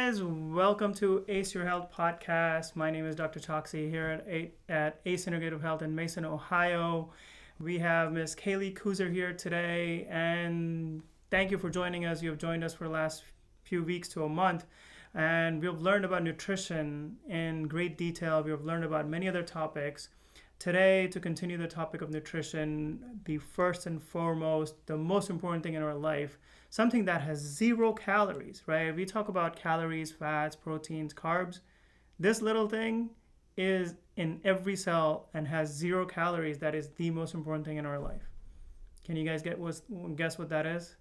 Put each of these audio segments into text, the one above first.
guys, welcome to Ace Your Health podcast. My name is Dr. Choksy here at Ace Integrative Health in Mason, Ohio. We have Miss Kaylee Koozer here today, and thank you for joining us. You have joined us for the last few weeks to a month, and we've learned about nutrition in great detail. We've learned about many other topics. Today, to continue the topic of nutrition, the first and foremost, the most important thing in our life, something that has 0 calories, right? We talk about calories, fats, proteins, carbs. This little thing is in every cell and has 0 calories. That is the most important thing in our life. Can you guys guess what that is?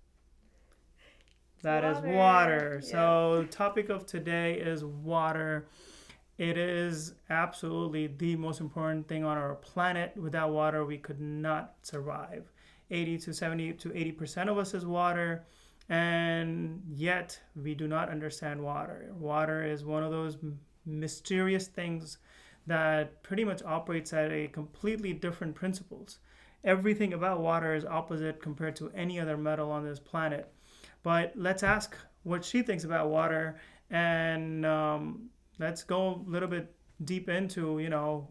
That is water. Yeah. So the topic of today is water. It is absolutely the most important thing on our planet. Without water, we could not survive. 80 to 70 to 80% of us is water, and yet we do not understand water. Water is one of those mysterious things that pretty much operates at a completely different principles. Everything about water is opposite compared to any other metal on this planet. But let's ask what she thinks about water, and let's go a little bit deep into,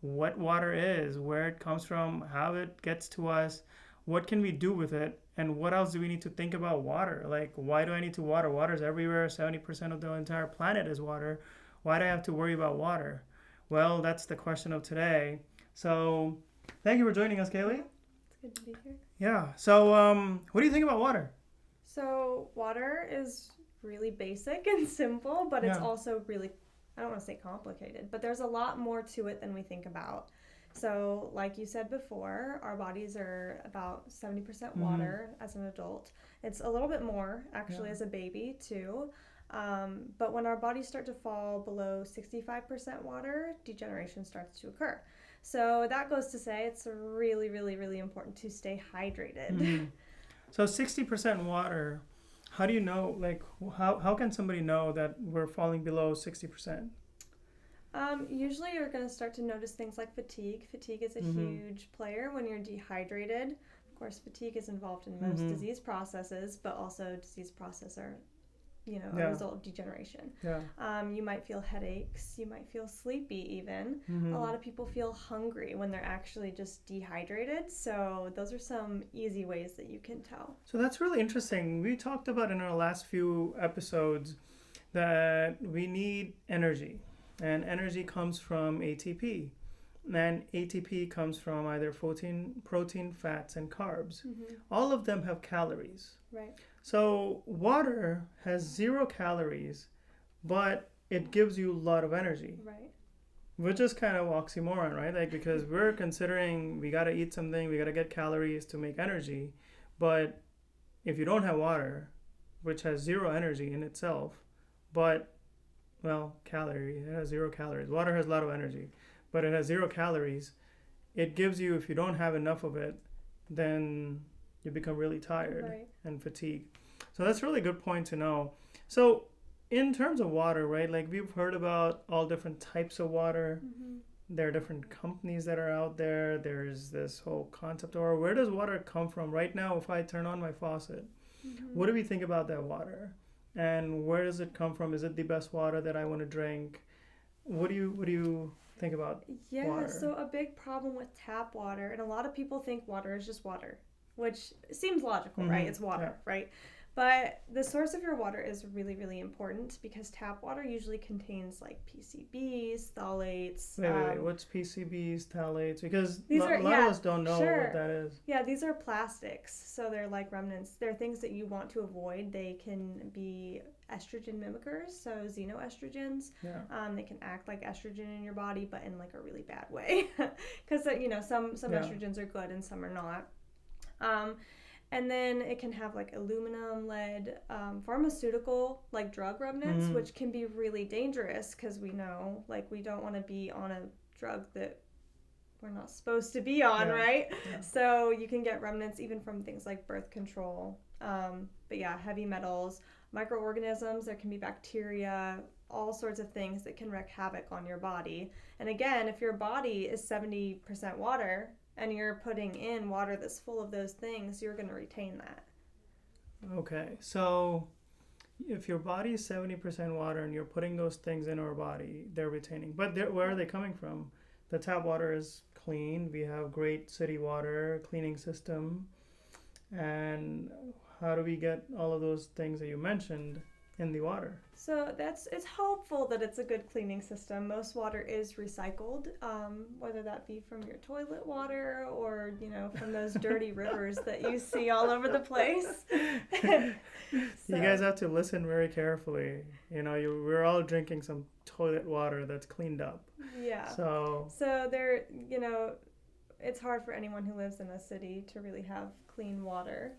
what water is, where it comes from, how it gets to us, what can we do with it, and what else do we need to think about water? Like, why do I need to water? Water is everywhere. 70% of the entire planet is water. Why do I have to worry about water? Well, that's the question of today. So thank you for joining us, Kaylee. It's good to be here. Yeah. So what do you think about water? So water is really basic and simple, but it's also really, I don't want to say complicated, but there's a lot more to it than we think about. So like you said before, our bodies are about 70% water as an adult. It's a little bit more actually as a baby too. But when our bodies start to fall below 65% water, degeneration starts to occur. So that goes to say it's really, really, really important to stay hydrated. So 60% water, how do you know, how can somebody know that we're falling below 60%? Usually you're going to start to notice things like fatigue. Fatigue is a huge player when you're dehydrated. Of course, fatigue is involved in most disease processes, but also disease process are, a result of degeneration. You might feel headaches. You might feel sleepy even. A lot of people feel hungry when they're actually just dehydrated. So those are some easy ways that you can tell. So that's really interesting. We talked about in our last few episodes that we need energy. And energy comes from ATP. And ATP comes from either protein, fats, and carbs. All of them have calories. Right. So water has 0 calories, but it gives you a lot of energy. Right. Which is kind of oxymoron, right? Like, because we're considering we got to eat something, we got to get calories to make energy. But if you don't have water, which has 0 energy in itself, but it has 0 calories. Water has a lot of energy, but it has 0 calories. It gives you, if you don't have enough of it, then you become really tired and fatigued. So that's a really good point to know. So in terms of water, right, like we've heard about all different types of water. There are different companies that are out there. There's this whole concept of where does water come from? Right now, if I turn on my faucet, what do we think about that water? And where does it come from? Is it the best water that I want to drink? What do you think about water? So a big problem with tap water, and a lot of people think water is just water, which seems logical, right? It's water, right? But the source of your water is really, really important because tap water usually contains like PCBs, phthalates. Wait. What's PCBs, phthalates? Because a lot of us don't know what that is. Yeah, these are plastics. So they're like remnants. They're things that you want to avoid. They can be estrogen mimickers, so xenoestrogens. They can act like estrogen in your body, but in like a really bad way. Because, some estrogens are good and some are not. And then it can have like aluminum, lead, pharmaceutical, like drug remnants, which can be really dangerous because we know, like, we don't want to be on a drug that we're not supposed to be on, right? So you can get remnants even from things like birth control. But heavy metals, microorganisms, there can be bacteria, all sorts of things that can wreak havoc on your body. And again, if your body is 70% water, and you're putting in water that's full of those things, you're going to retain that. Okay, so if your body is 70% water and you're putting those things in our body, they're retaining. But where are they coming from? The tap water is clean. We have great city water cleaning system. And how do we get all of those things that you mentioned in the water? So it's hopeful that it's a good cleaning system. Most water is recycled, whether that be from your toilet water or, from those dirty rivers that you see all over the place. You guys have to listen very carefully. We're all drinking some toilet water that's cleaned up. Yeah. So there, it's hard for anyone who lives in a city to really have clean water,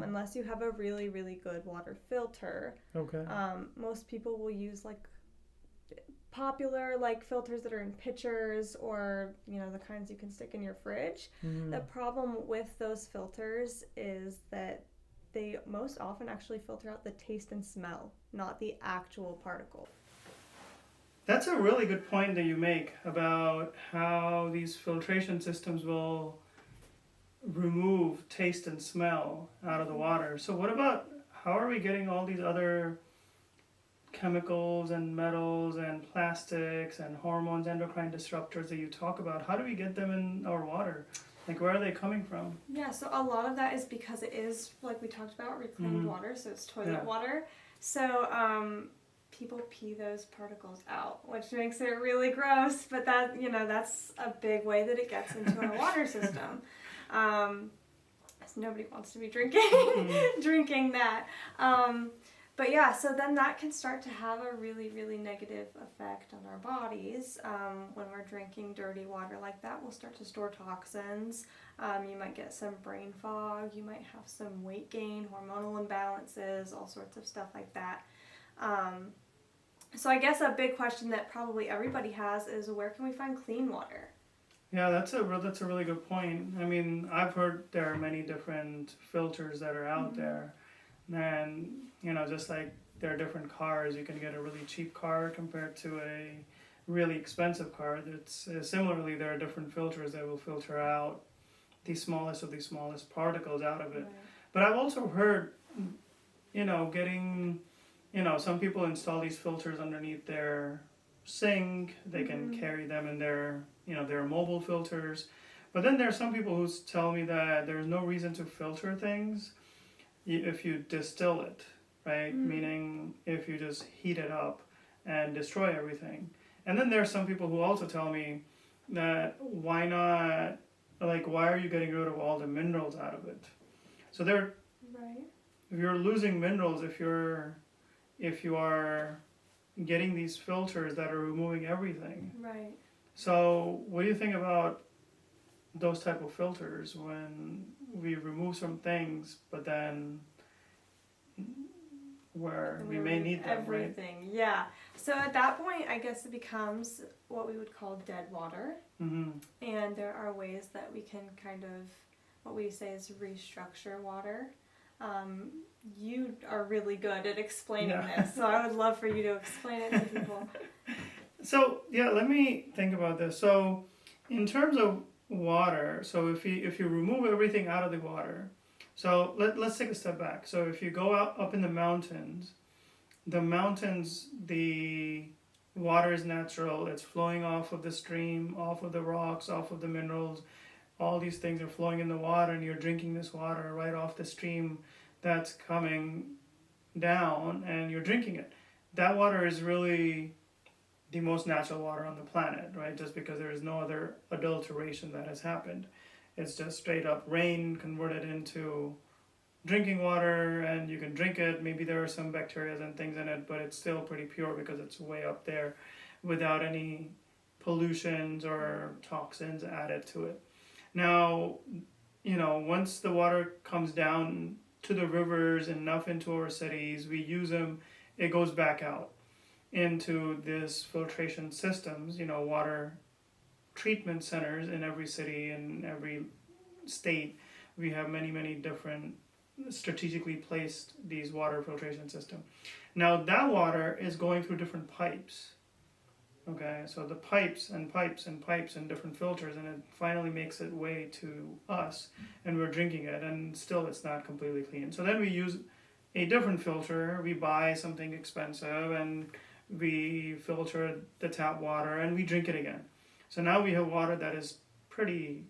unless you have a really, really good water filter. Okay. Most people will use popular filters that are in pitchers or the kinds you can stick in your fridge. The problem with those filters is that they most often actually filter out the taste and smell, not the actual particle. That's a really good point that you make about how these filtration systems will remove taste and smell out of the water. So what about, how are we getting all these other chemicals and metals and plastics and hormones, endocrine disruptors that you talk about? How do we get them in our water? Where are they coming from? Yeah, so a lot of that is because it is, like we talked about, reclaimed water, so it's toilet water. So people pee those particles out, which makes it really gross, but that's a big way that it gets into our water system. So nobody wants to be drinking that. But yeah, so then that can start to have a really, really negative effect on our bodies. When we're drinking dirty water like that, we'll start to store toxins. You might get some brain fog. You might have some weight gain, hormonal imbalances, all sorts of stuff like that. So I guess a big question that probably everybody has is, where can we find clean water? Yeah, that's a really good point. I mean, I've heard there are many different filters that are out there. And, just like there are different cars, you can get a really cheap car compared to a really expensive car. Similarly, there are different filters that will filter out the smallest of the smallest particles out of it. Right. But I've also heard, getting, some people install these filters underneath their sink. They can carry them in their mobile filters. But then there are some people who tell me that there's no reason to filter things if you distill it, right? Meaning if you just heat it up and destroy everything. And then there are some people who also tell me that why not, why are you getting rid of all the minerals out of it? So if you're losing minerals, if you are getting these filters that are removing everything. Right. So what do you think about those type of filters when we remove some things, but then where we may need them, everything, right? Yeah. So at that point, I guess it becomes what we would call dead water. And there are ways that we can kind of, what we say is restructure water. You are really good at explaining this, so I would love for you to explain it to people. So, let me think about this. So, in terms of water, so if you remove everything out of the water, so let's take a step back. So if you go up in the mountains, the water is natural. It's flowing off of the stream, off of the rocks, off of the minerals. All these things are flowing in the water, and you're drinking this water right off the stream that's coming down, and you're drinking it. That water is really the most natural water on the planet, right? Just because there is no other adulteration that has happened. It's just straight up rain converted into drinking water, and you can drink it. Maybe there are some bacteria and things in it, but it's still pretty pure because it's way up there without any pollutions or toxins added to it. Now, once the water comes down to the rivers, enough into our cities, we use them, it goes back out into this filtration systems, water treatment centers in every city and every state. We have many, many different strategically placed these water filtration systems. Now that water is going through different pipes. Okay, so the pipes and pipes and pipes and different filters, and it finally makes its way to us, and we're drinking it, and still it's not completely clean. So then we use a different filter. We buy something expensive and we filter the tap water and we drink it again. So now we have water that is pretty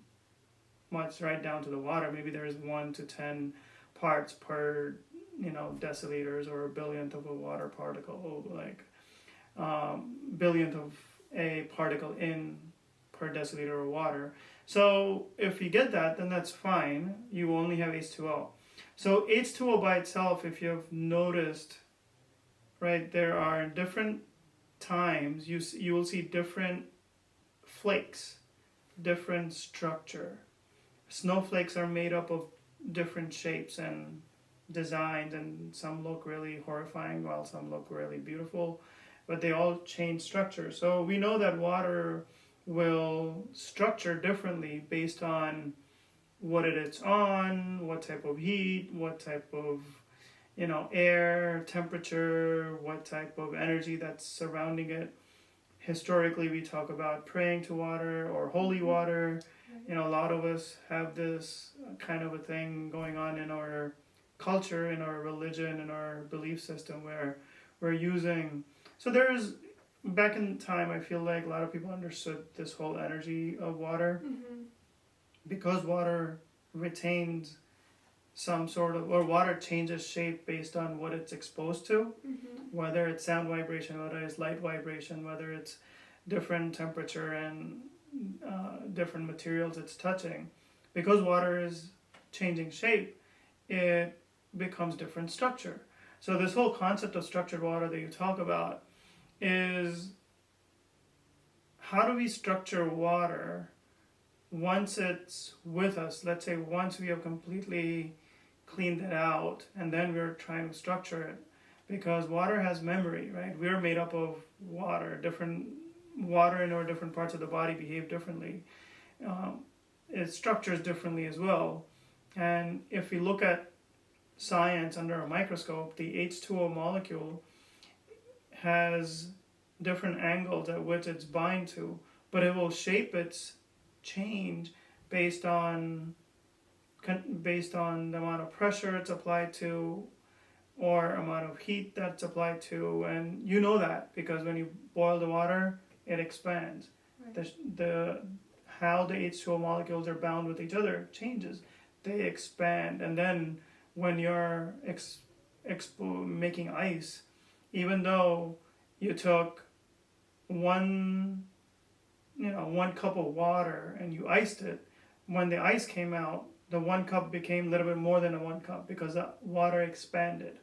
much right down to the water. Maybe there's 1 to 10 parts per deciliters, or a billionth of a water particle, like billionth of a particle in per deciliter of water. So if you get that, then that's fine. You only have H2O. So H2O by itself, if you've noticed, right, there are different times you will see different flakes, different structure. Snowflakes are made up of different shapes and designs, and some look really horrifying while some look really beautiful, but they all change structure. So we know that water will structure differently based on what it's on, what type of heat, what type of air, temperature, what type of energy that's surrounding it. Historically, we talk about praying to water or holy water. A lot of us have this kind of a thing going on in our culture, in our religion, in our belief system, where we're using. So there's, back in time, I feel like a lot of people understood this whole energy of water, because water retains some sort of, or water changes shape based on what it's exposed to, whether it's sound vibration, whether it's light vibration, whether it's different temperature and different materials it's touching. Because water is changing shape, it becomes different structure. So this whole concept of structured water that you talk about is, how do we structure water once it's with us? Let's say once we have completely cleaned it out and then we're trying to structure it, because water has memory, right? We're made up of water. Different water in our different parts of the body behave differently. It structures differently as well. And if we look at science under a microscope, the H2O molecule has different angles at which it's bind to, but it will shape its change based on the amount of pressure it's applied to, or amount of heat that's applied to. And you know that because when you boil the water, it expands. Right. How the H2O molecules are bound with each other changes. They expand. And then when you're making ice, even though you took one cup of water and you iced it, when the ice came out, the 1 cup became a little bit more than a 1 cup because the water expanded.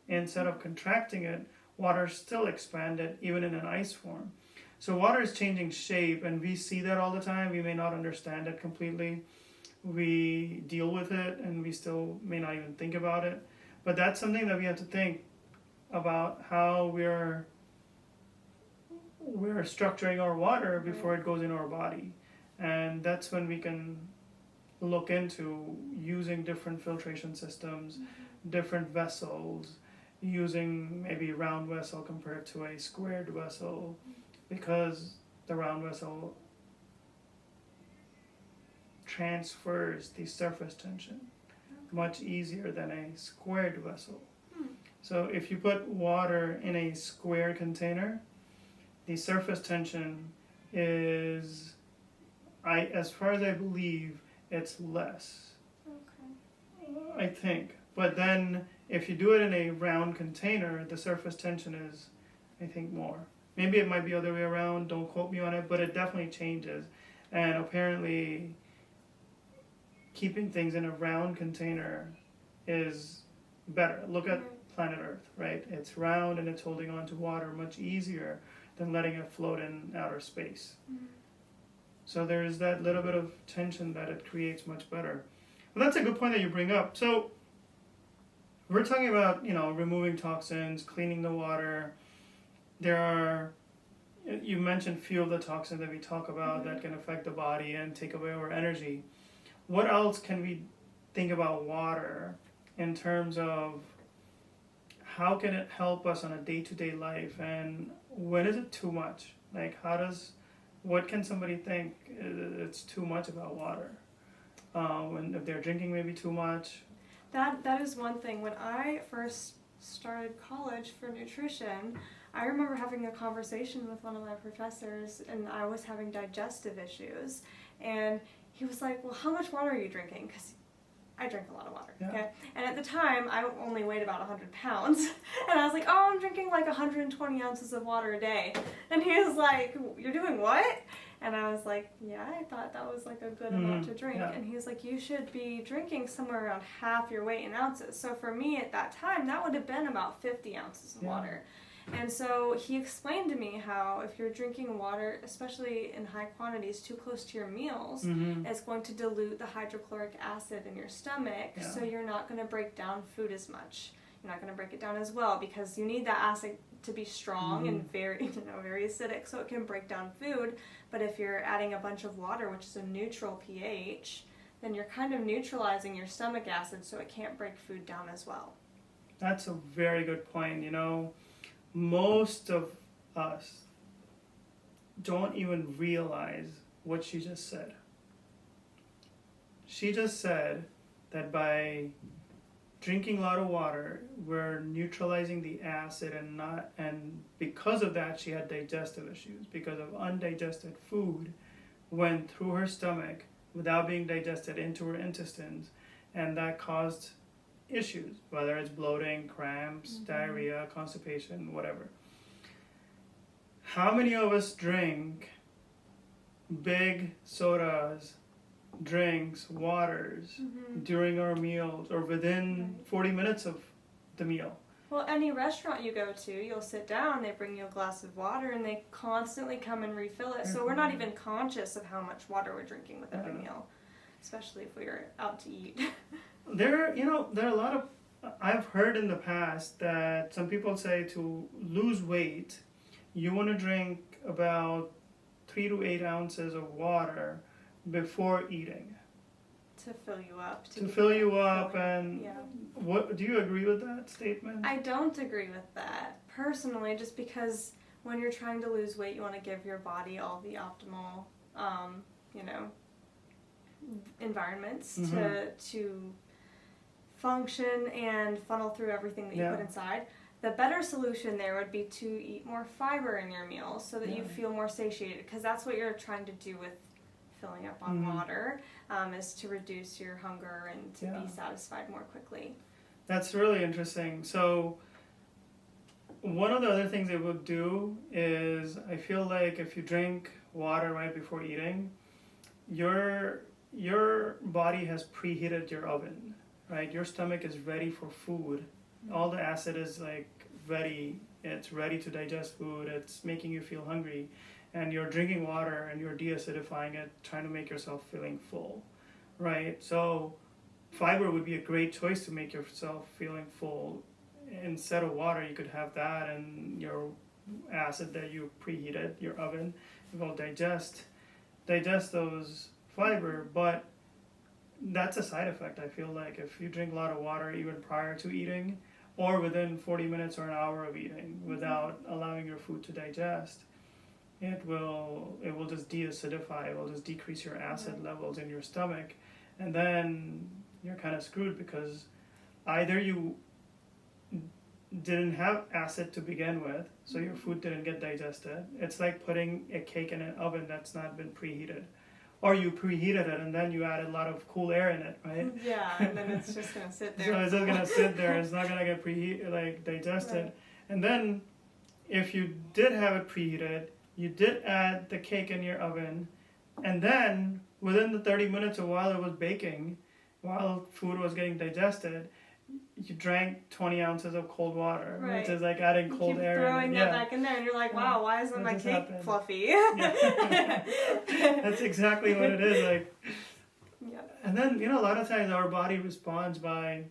Instead of contracting it, water still expanded even in an ice form. So water is changing shape, and we see that all the time. We may not understand it completely. We deal with it, and we still may not even think about it. But that's something that we have to think about, how we're structuring our water before it goes into our body. And that's when we can look into using different filtration systems, different vessels, using maybe a round vessel compared to a squared vessel, because the round vessel transfers the surface tension much easier than a squared vessel. So if you put water in a square container, the surface tension is, as far as I believe, it's less. Okay. I think. But then if you do it in a round container, the surface tension is, I think, more. Maybe it might be the other way around, don't quote me on it, but it definitely changes. And apparently keeping things in a round container is better. Look at planet Earth, right? It's round and it's holding on to water much easier than letting it float in outer space. So there's that little bit of tension that it creates much better. Well, that's a good point that you bring up. So we're talking about, removing toxins, cleaning the water. You mentioned few of the toxins that we talk about that can affect the body and take away our energy. What else can we think about water in terms of how can it help us on a day-to-day life, and when is it too much? Like, what can somebody think it's too much about water? If they're drinking maybe too much? That is one thing. When I first started college for nutrition, I remember having a conversation with one of my professors, and I was having digestive issues, and he was like, well, how much water are you drinking? Because I drink a lot of water, okay? And at the time, I only weighed about 100 pounds, and I was like, oh, I'm drinking like 120 ounces of water a day. And he was like, you're doing what? And I was like, yeah, I thought that was like a good amount to drink. And he was like, you should be drinking somewhere around half your weight in ounces. So for me at that time, that would have been about 50 ounces of water. And so he explained to me how if you're drinking water, especially in high quantities, too close to your meals, it's going to dilute the hydrochloric acid in your stomach, so you're not going to break down food as much. You're not going to break it down as well because you need that acid to be strong and very, very acidic so it can break down food. But if you're adding a bunch of water, which is a neutral pH, then you're kind of neutralizing your stomach acid so it can't break food down as well. That's a very good point. Most of us don't even realize what she just said. She just said that by drinking a lot of water, we're neutralizing the acid and because of that she had digestive issues because of undigested food went through her stomach without being digested into her intestines, and that caused issues, whether it's bloating, cramps, diarrhea, constipation, whatever. How many of us drink big sodas, drinks, waters during our meals or within 40 minutes of the meal? Well, any restaurant you go to, you'll sit down, they bring you a glass of water, and they constantly come and refill it. So we're not even conscious of how much water we're drinking with every meal, especially if we're out to eat. There are a lot of, I've heard in the past that some people say to lose weight, you want to drink about 3 to 8 ounces of water before eating. To fill you up. To fill you up, and what do you agree with that statement? I don't agree with that, personally, just because when you're trying to lose weight, you want to give your body all the optimal, environments to function and funnel through everything that you put inside. The better solution there would be to eat more fiber in your meals so that you feel more satiated, because that's what you're trying to do with filling up on water, is to reduce your hunger and to be satisfied more quickly. That's really interesting. So one of the other things it would do is, I feel like if you drink water right before eating, your body has preheated your oven, right? Your stomach is ready for food. All the acid is like ready. It's ready to digest food. It's making you feel hungry. And you're drinking water and you're deacidifying it, trying to make yourself feeling full, right? So fiber would be a great choice to make yourself feeling full. Instead of water, you could have that, and your acid that you preheated, your oven, it will digest those fiber. But that's a side effect, I feel like. If you drink a lot of water even prior to eating or within 40 minutes or an hour of eating without allowing your food to digest, it will just deacidify. It will just decrease your acid levels in your stomach, and then you're kind of screwed, because either you didn't have acid to begin with, so your food didn't get digested. It's like putting a cake in an oven that's not been preheated, or you preheated it and then you added a lot of cool air in it, right? Yeah, and then it's just gonna sit there. So it's just gonna sit there. It's not gonna get digested. Right. And then, if you did have it preheated, you did add the cake in your oven, and then within the 30 minutes or while it was baking, while food was getting digested, you drank 20 ounces of cold water, which is like adding cold keep air. Throwing that back in there, and you're like, wow, why isn't my cake fluffy? That's exactly what it is. Like, and then a lot of times our body responds by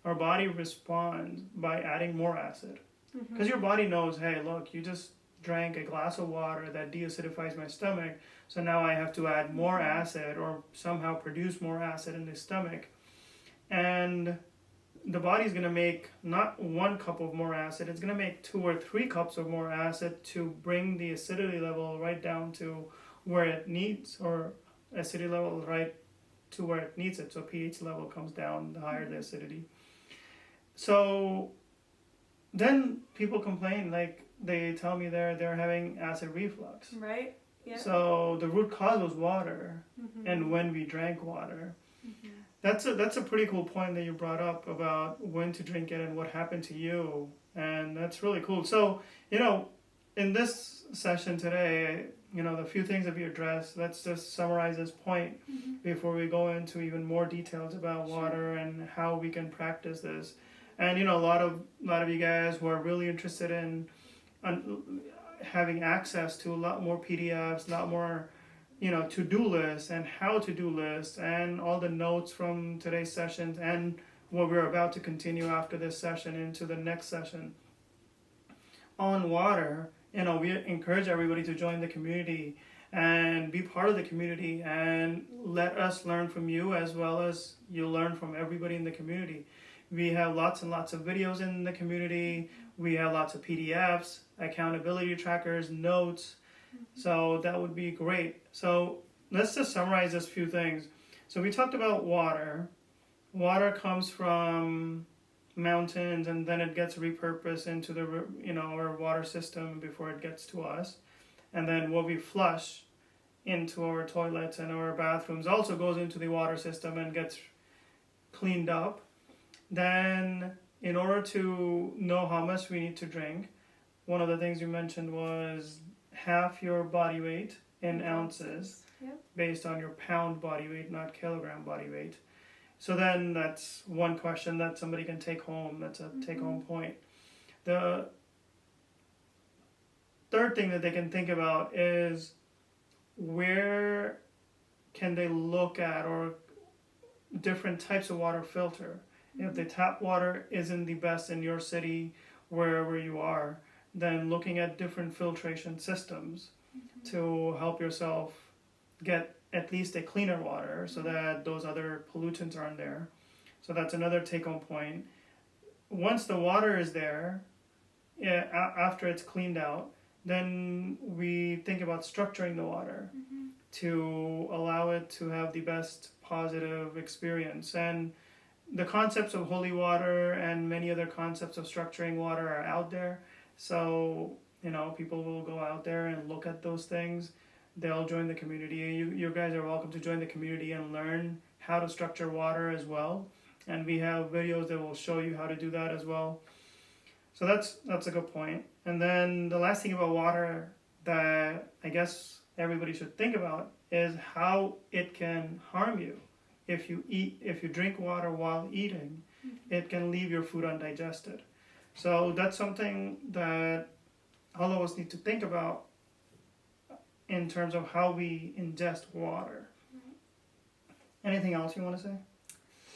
adding more acid, because your body knows, hey, look, you just drank a glass of water that deacidifies my stomach, so now I have to add more acid or somehow produce more acid in the stomach, and the body's going to make not 1 cup of more acid, it's going to make 2 or 3 cups of more acid to bring the acidity level right down to where it needs, or acidity level right to where it needs it. So pH level comes down, the higher the acidity. So then people complain, like they tell me they're having acid reflux. Right. Yeah. So the root cause was water, and when we drank water. That's a pretty cool point that you brought up about when to drink it and what happened to you, and that's really cool. So, in this session today, the few things that we addressed, let's just summarize this point before we go into even more details about water and how we can practice this. And a lot of you guys who are really interested in having access to a lot more PDFs, a lot more to-do lists and how to-do lists and all the notes from today's sessions and what we're about to continue after this session into the next session on water. We encourage everybody to join the community and be part of the community and let us learn from you as well as you learn from everybody in the community. We have lots and lots of videos in the community. We have lots of PDFs, accountability trackers, notes. So that would be great. So let's just summarize this few things. So we talked about water. Water comes from mountains and then it gets repurposed into the our water system before it gets to us. And then what we flush into our toilets and our bathrooms also goes into the water system and gets cleaned up. Then in order to know how much we need to drink, one of the things you mentioned was half your body weight in ounces, based on your pound body weight, not kilogram body weight. So then that's one question that somebody can take home. That's a take-home point. The third thing that they can think about is where can they look at or different types of water filter. If the tap water isn't the best in your city, wherever you are, then looking at different filtration systems to help yourself get at least a cleaner water so that those other pollutants aren't there. So that's another take-home point. Once the water is there, after it's cleaned out, then we think about structuring the water to allow it to have the best positive experience. And the concepts of holy water and many other concepts of structuring water are out there. So, people will go out there and look at those things. They'll join the community. You guys are welcome to join the community and learn how to structure water as well. And we have videos that will show you how to do that as well. So that's a good point. And then the last thing about water that I guess everybody should think about is how it can harm you. If you drink water while eating, it can leave your food undigested. So that's something that all of us need to think about in terms of how we ingest water. Anything else you want to say?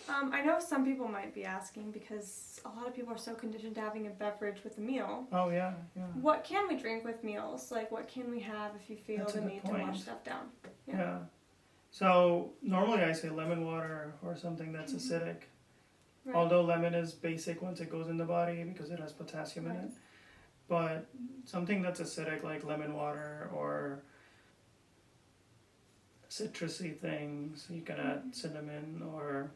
I know some people might be asking, because a lot of people are so conditioned to having a beverage with a meal. Oh, yeah. What can we drink with meals? Like, what can we have if you feel the need to wash stuff down? Yeah. So normally I say lemon water or something that's acidic. Right. Although lemon is basic once it goes in the body because it has potassium in it. But something that's acidic like lemon water or citrusy things, you can add cinnamon or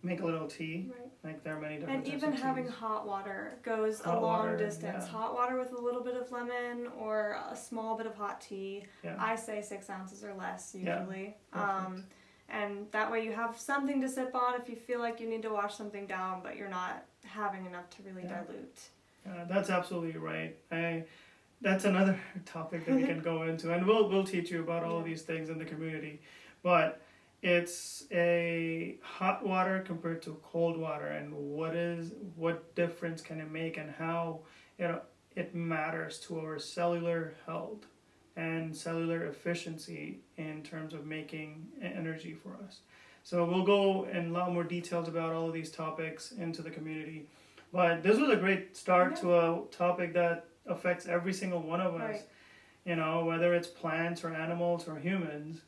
make a little tea. Right. Like there are many different types of teas. And even having hot water goes a long distance. Yeah. Hot water with a little bit of lemon or a small bit of hot tea. Yeah. I say 6 ounces or less usually. Yeah. And that way you have something to sip on if you feel like you need to wash something down, but you're not having enough to really dilute. That's absolutely right. That's another topic that we can go into, and we'll teach you about all of these things in the community. But it's a hot water compared to cold water, and what difference can it make, and how it matters to our cellular health and cellular efficiency in terms of making energy for us. So we'll go in a lot more details about all of these topics into the community. But this was a great start to a topic that affects every single one of us. Right. Whether it's plants or animals or humans,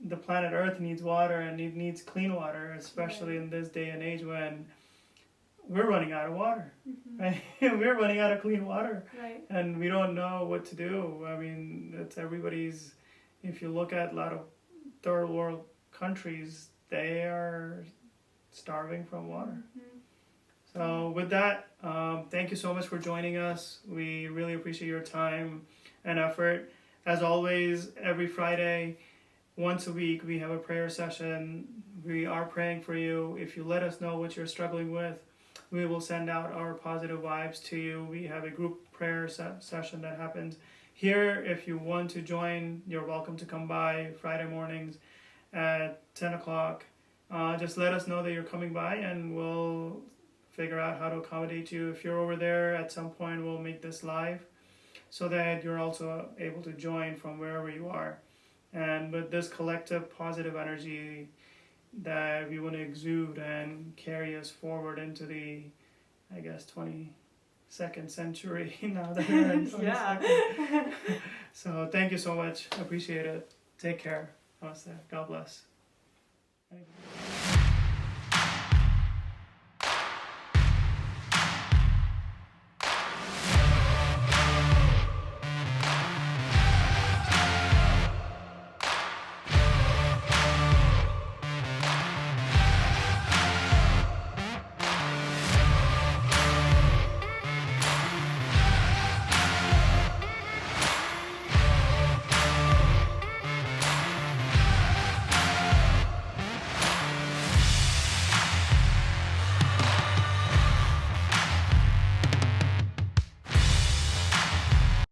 the planet Earth needs water, and it needs clean water, especially in this day and age when we're running out of water. Right? We're running out of clean water. Right. And we don't know what to do. I mean, it's everybody's, if you look at a lot of third world countries, they are starving from water. Mm-hmm. So with that, thank you so much for joining us. We really appreciate your time and effort. As always, every Friday, once a week, we have a prayer session. We are praying for you. If you let us know what you're struggling with, we will send out our positive vibes to you. We have a group prayer session that happens here. If you want to join, you're welcome to come by Friday mornings at 10 o'clock. Just let us know that you're coming by, and we'll figure out how to accommodate you. If you're over there, at some point we'll make this live so that you're also able to join from wherever you are. And with this collective positive energy that we want to exude and carry us forward into the, I guess, 22nd century now that we're in 22nd. Yeah. So thank you so much. Appreciate it. Take care. Namaste. God bless.